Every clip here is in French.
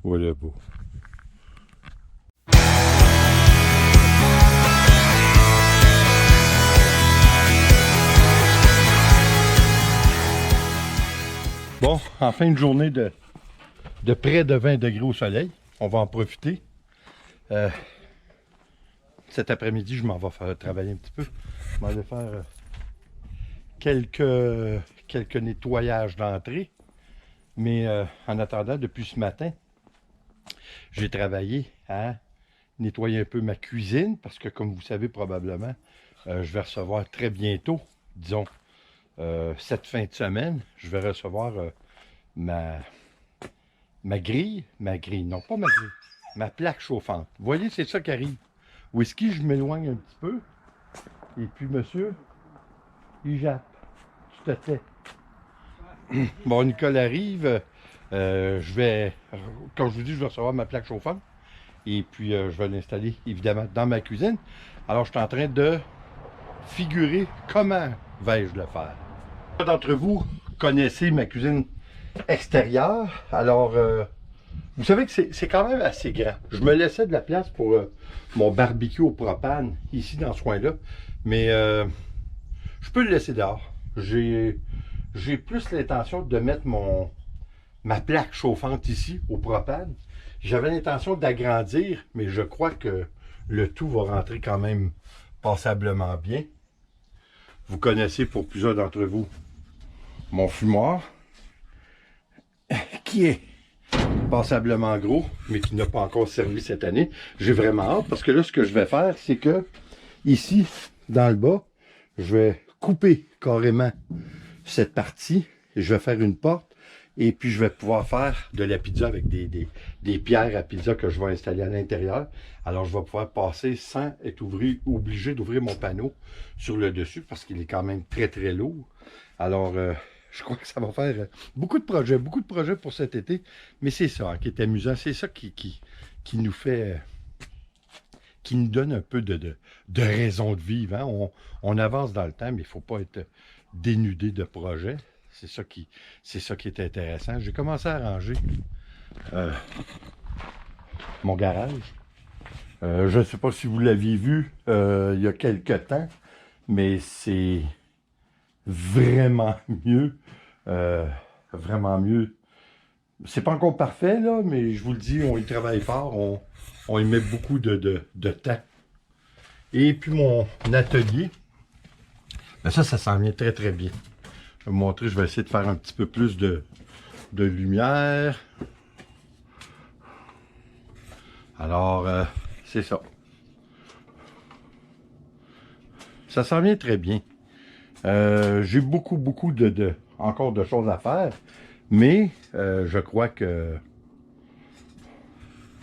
Voilà beau. Bon, en fin de journée de près de 20 degrés au soleil, on va en profiter. Cet après-midi, je m'en vais faire travailler un petit peu. Je m'en vais faire quelques nettoyages d'entrée. Mais en attendant, depuis ce matin, j'ai travaillé à nettoyer un peu ma cuisine parce que, comme vous savez probablement, je vais recevoir très bientôt, disons, cette fin de semaine, je vais recevoir ma grille, non pas ma grille, ma plaque chauffante. Vous voyez, c'est ça qui arrive. Whisky, je m'éloigne un petit peu, et puis monsieur, il jappe. Tu te tais. Bon, Nicole arrive, je vais, comme je vous dis, je vais recevoir ma plaque chauffante, et puis je vais l'installer évidemment dans ma cuisine. Alors, je suis en train de figurer comment vais-je le faire. D'entre vous connaissez ma cuisine extérieure, alors vous savez que c'est quand même assez grand. Je me laissais de la place pour mon barbecue au propane ici dans ce coin-là, mais je peux le laisser dehors. J'ai plus l'intention de mettre ma plaque chauffante ici au propane. J'avais l'intention d'agrandir, mais je crois que le tout va rentrer quand même passablement bien. Vous connaissez pour plusieurs d'entre vous mon fumoir, qui est passablement gros, mais qui n'a pas encore servi cette année. J'ai vraiment hâte, parce que là, ce que je vais faire, c'est que, ici, dans le bas, je vais couper carrément cette partie, et je vais faire une porte, et puis je vais pouvoir faire de la pizza avec des pierres à pizza que je vais installer à l'intérieur. Alors, je vais pouvoir passer sans être obligé d'ouvrir mon panneau sur le dessus, parce qu'il est quand même très, très lourd. Alors, je crois que ça va faire beaucoup de projets pour cet été. Mais c'est ça hein, qui est amusant. C'est ça qui nous fait, qui nous donne un peu de raison de vivre. Hein. On avance dans le temps, mais il ne faut pas être dénudé de projets. C'est ça qui est intéressant. J'ai commencé à ranger mon garage. Je ne sais pas si vous l'aviez vu il y a quelque temps, mais c'est vraiment mieux. Vraiment mieux. C'est pas encore parfait, là, mais je vous le dis, on y travaille fort, on y met beaucoup de temps. Et puis mon atelier, ben ça s'en vient très très bien. Je vais vous montrer, je vais essayer de faire un petit peu plus de lumière. Alors, c'est ça. Ça s'en vient très bien. J'ai beaucoup encore de choses à faire, mais je crois que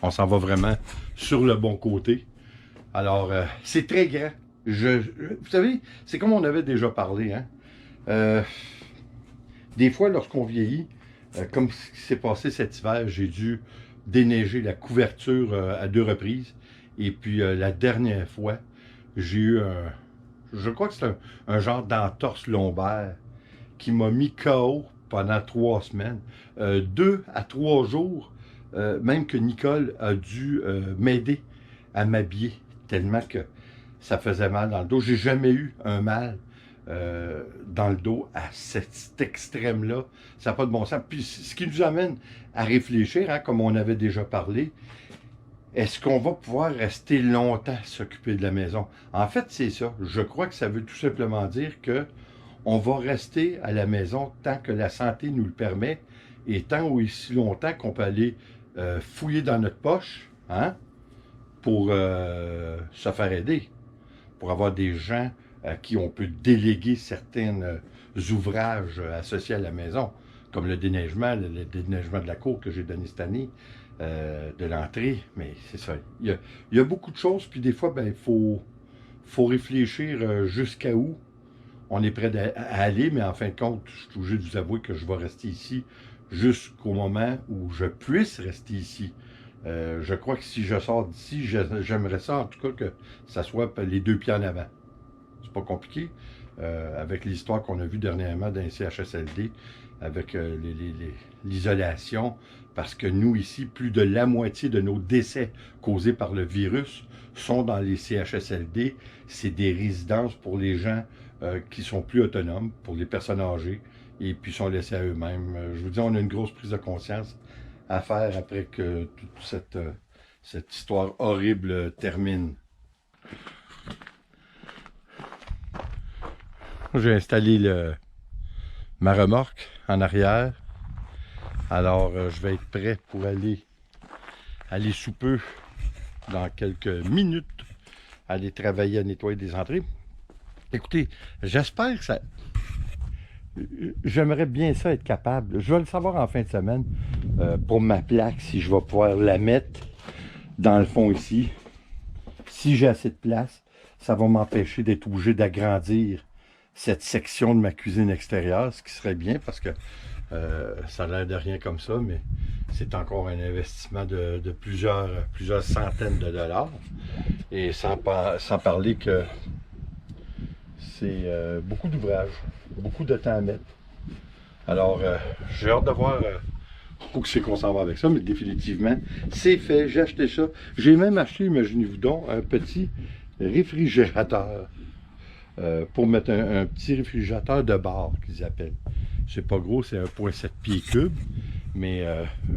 on s'en va vraiment sur le bon côté. Alors, c'est très grand. Vous savez, c'est comme on avait déjà parlé, hein. Des fois, lorsqu'on vieillit, comme ce qui s'est passé cet hiver, j'ai dû déneiger la couverture à 2 reprises. Et puis, la dernière fois, j'ai eu je crois que c'est un genre d'entorse lombaire qui m'a mis KO pendant 3 semaines. 2 à 3 jours, même que Nicole a dû m'aider à m'habiller, tellement que ça faisait mal dans le dos. J'ai jamais eu un mal dans le dos à cet extrême-là. Ça n'a pas de bon sens. Puis ce qui nous amène à réfléchir, hein, comme on avait déjà parlé, est-ce qu'on va pouvoir rester longtemps s'occuper de la maison? En fait, c'est ça. Je crois que ça veut tout simplement dire que on va rester à la maison tant que la santé nous le permet et tant ou aussi longtemps qu'on peut aller fouiller dans notre poche, hein, pour se faire aider, pour avoir des gens à qui on peut déléguer certains ouvrages associés à la maison, comme le déneigement de la cour que j'ai donné cette année, de l'entrée, mais c'est ça. Il y a beaucoup de choses, puis des fois, ben, il faut réfléchir jusqu'à où on est prêt à aller, mais en fin de compte, je suis obligé de vous avouer que je vais rester ici jusqu'au moment où je puisse rester ici. Je crois que si je sors d'ici, j'aimerais ça en tout cas que ça soit les 2 pieds en avant. C'est pas compliqué. Avec l'histoire qu'on a vue dernièrement d'un CHSLD, avec l'isolation, parce que nous, ici, plus de la moitié de nos décès causés par le virus sont dans les CHSLD. C'est des résidences pour les gens qui sont plus autonomes, pour les personnes âgées, et puis sont laissés à eux-mêmes. Je vous dis, on a une grosse prise de conscience à faire après que toute cette histoire horrible termine. J'ai installé ma remorque en arrière. Alors, je vais être prêt pour aller sous peu, dans quelques minutes, aller travailler à nettoyer des entrées. Écoutez, j'espère que ça... J'aimerais bien ça être capable. Je vais le savoir en fin de semaine pour ma plaque, si je vais pouvoir la mettre dans le fond ici. Si j'ai assez de place, ça va m'empêcher d'être obligé d'agrandir cette section de ma cuisine extérieure, ce qui serait bien parce que ça a l'air de rien comme ça, mais c'est encore un investissement de plusieurs centaines de dollars. Et sans parler que c'est beaucoup d'ouvrages, beaucoup de temps à mettre. Alors, j'ai hâte de voir où c'est qu'on s'en va avec ça, mais définitivement, c'est fait. J'ai acheté ça. J'ai même acheté, imaginez-vous donc, un petit réfrigérateur. Pour mettre un petit réfrigérateur de bar, qu'ils appellent. C'est pas gros, c'est 1,7 pieds cubes, mais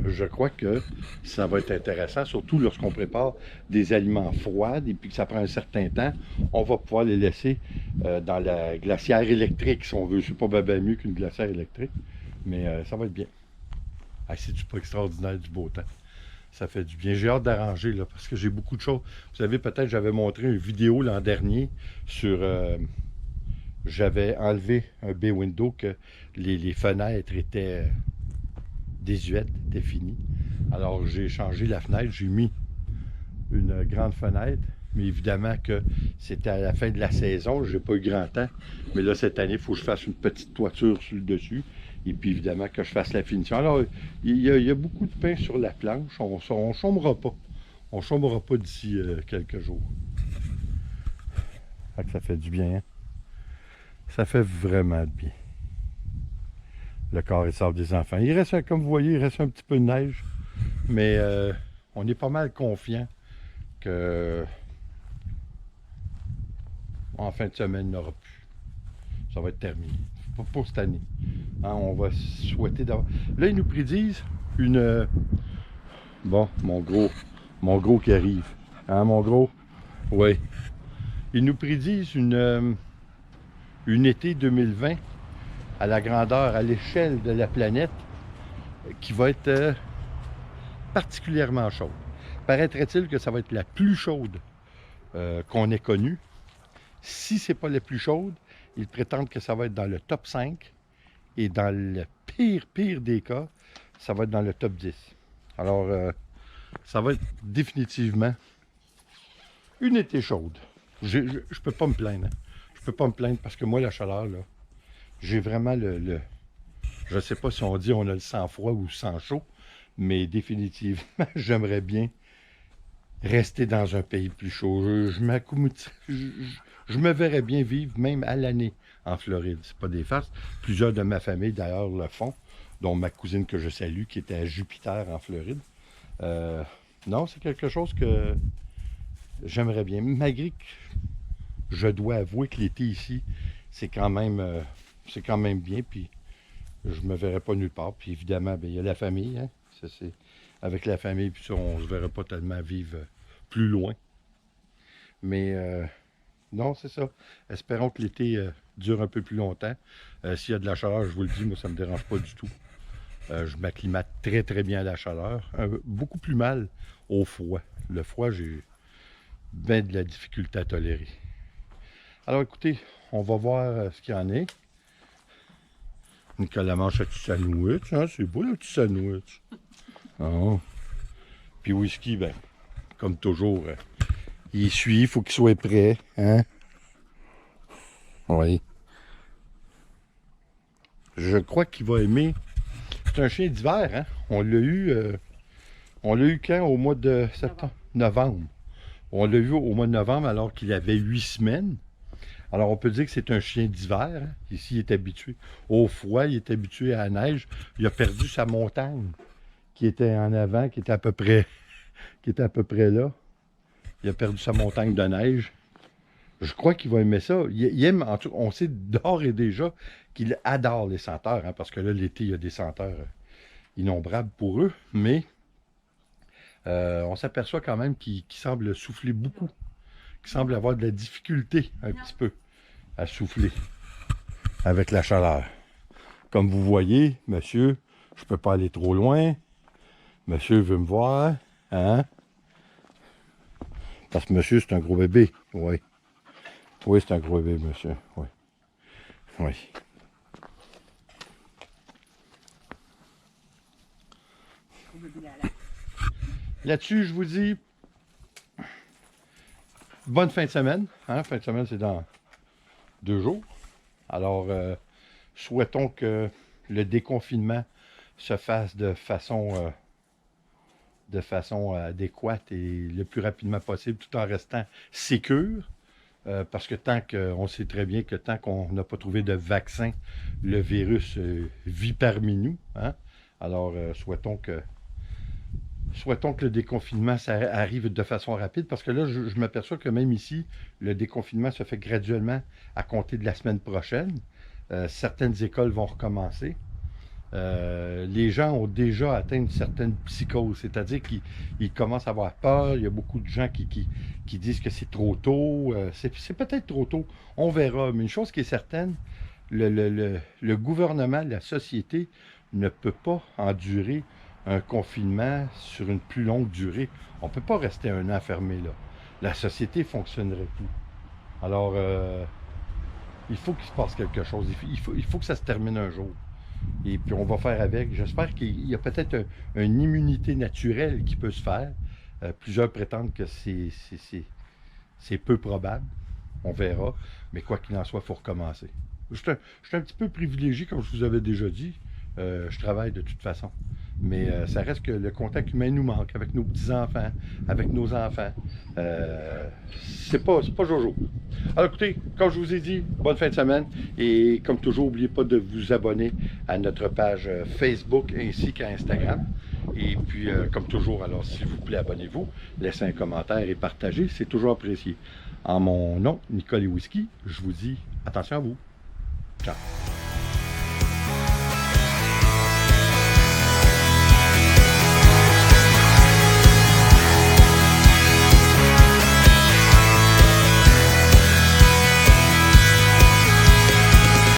je crois que ça va être intéressant, surtout lorsqu'on prépare des aliments froids et puis que ça prend un certain temps, on va pouvoir les laisser dans la glacière électrique, si on veut. C'est pas bien mieux qu'une glacière électrique, mais ça va être bien. Ah, c'est-tu pas extraordinaire du beau temps? Ça fait du bien. J'ai hâte d'arranger, là, parce que j'ai beaucoup de choses. Vous savez, peut-être j'avais montré une vidéo l'an dernier sur... j'avais enlevé un bay window, que les fenêtres étaient désuètes, étaient finies. Alors, j'ai changé la fenêtre. J'ai mis une grande fenêtre. Mais évidemment que c'était à la fin de la saison. J'ai pas eu grand temps. Mais là, cette année, il faut que je fasse une petite toiture sur le dessus. Et puis, évidemment, que je fasse la finition. Alors, il y a beaucoup de pain sur la planche. On ne chômera pas. On ne chômera pas d'ici quelques jours. Ça fait du bien, hein? Ça fait vraiment du bien. Le corps et sable des enfants. Il reste, comme vous voyez, il reste un petit peu de neige. Mais on est pas mal confiant que en fin de semaine, il n'y aura plus. Ça va être terminé. Pas pour cette année. Hein, on va souhaiter d'avoir... Là, ils nous prédisent une... Bon, mon gros qui arrive. Hein, mon gros? Oui. Ils nous prédisent une été 2020 à la grandeur, à l'échelle de la planète, qui va être particulièrement chaude. Paraîtrait-il que ça va être la plus chaude qu'on ait connue. Si ce n'est pas la plus chaude, ils prétendent que ça va être dans le top 5 et dans le pire des cas, ça va être dans le top 10. Alors, ça va être définitivement une été chaude. Je peux pas me plaindre. Hein. Je peux pas me plaindre parce que moi, la chaleur, là, j'ai vraiment je sais pas si on dit on a le sang froid ou le sang chaud, mais définitivement, j'aimerais bien rester dans un pays plus chaud. Je me verrais bien vivre même à l'année en Floride. C'est pas des farces. Plusieurs de ma famille, d'ailleurs, le font, dont ma cousine que je salue, qui était à Jupiter en Floride. Non, c'est quelque chose que j'aimerais bien. Malgré que je dois avouer que l'été ici, c'est quand même bien, puis je me verrais pas nulle part. Puis évidemment, il y a la famille, hein? Ça, c'est avec la famille, puis ça, on se verrait pas tellement vivre plus loin. Mais non, c'est ça. Espérons que l'été dure un peu plus longtemps. S'il y a de la chaleur, je vous le dis, moi, ça me dérange pas du tout. Je m'acclimate très, très bien à la chaleur. Beaucoup plus mal au froid. Le froid, j'ai bien de la difficulté à tolérer. Alors, écoutez, on va voir ce qu'il y en a. Nicolas mange un petit sandwich. Hein? C'est beau, le petit sandwich. Oh. Puis whisky, ben, comme toujours, il suit, il faut qu'il soit prêt. Hein? Oui. Je crois qu'il va aimer. C'est un chien d'hiver, hein? On l'a eu quand? Au mois de septembre? Novembre. On l'a eu au mois de novembre alors qu'il avait 8 semaines. Alors, on peut dire que c'est un chien d'hiver. Hein. Ici, il est habitué au froid, il est habitué à la neige. Il a perdu sa montagne qui était en avant, qui était à peu près là. Il a perdu sa montagne de neige. Je crois qu'il va aimer ça. Il aime, en tout cas, on sait d'ores et déjà qu'il adore les senteurs, hein, parce que là, l'été, il y a des senteurs innombrables pour eux, mais on s'aperçoit quand même qu'il semble souffler beaucoup, qu'il semble avoir de la difficulté un petit peu à souffler avec la chaleur. Comme vous voyez, monsieur, je peux pas aller trop loin. Monsieur veut me voir, hein? Parce que monsieur, c'est un gros bébé, oui. Oui, c'est un gros bébé, monsieur, oui. Oui. Là-dessus, je vous dis, bonne fin de semaine. Hein? Fin de semaine, c'est dans 2 jours. Alors, souhaitons que le déconfinement se fasse de façon adéquate et le plus rapidement possible, tout en restant sécure. Parce que on sait très bien que tant qu'on n'a pas trouvé de vaccin, le virus vit parmi nous. Hein? Alors, souhaitons que le déconfinement ça arrive de façon rapide, parce que là, je m'aperçois que même ici, le déconfinement se fait graduellement à compter de la semaine prochaine. Certaines écoles vont recommencer. Les gens ont déjà atteint une certaine psychose, c'est-à-dire qu'ils commencent à avoir peur. Il y a beaucoup de gens qui disent que c'est trop tôt. C'est peut-être trop tôt, on verra. Mais une chose qui est certaine, le gouvernement, la société ne peut pas endurer un confinement sur une plus longue durée. On ne peut pas rester 1 an fermé là. La société fonctionnerait plus. Alors, il faut qu'il se passe quelque chose. Il faut que ça se termine un jour. Et puis on va faire avec. J'espère qu'il y a peut-être une immunité naturelle qui peut se faire. Plusieurs prétendent que c'est peu probable. On verra. Mais quoi qu'il en soit, il faut recommencer. Je suis un petit peu privilégié, comme je vous avais déjà dit. Je travaille de toute façon. Mais ça reste que le contact humain nous manque avec nos petits-enfants, avec nos enfants. C'est pas jojo. Alors écoutez, comme je vous ai dit, bonne fin de semaine. Et comme toujours, n'oubliez pas de vous abonner à notre page Facebook ainsi qu'à Instagram. Et puis, comme toujours, alors s'il vous plaît, abonnez-vous, laissez un commentaire et partagez, c'est toujours apprécié. En mon nom, Nicole et Whisky, je vous dis attention à vous. Ciao.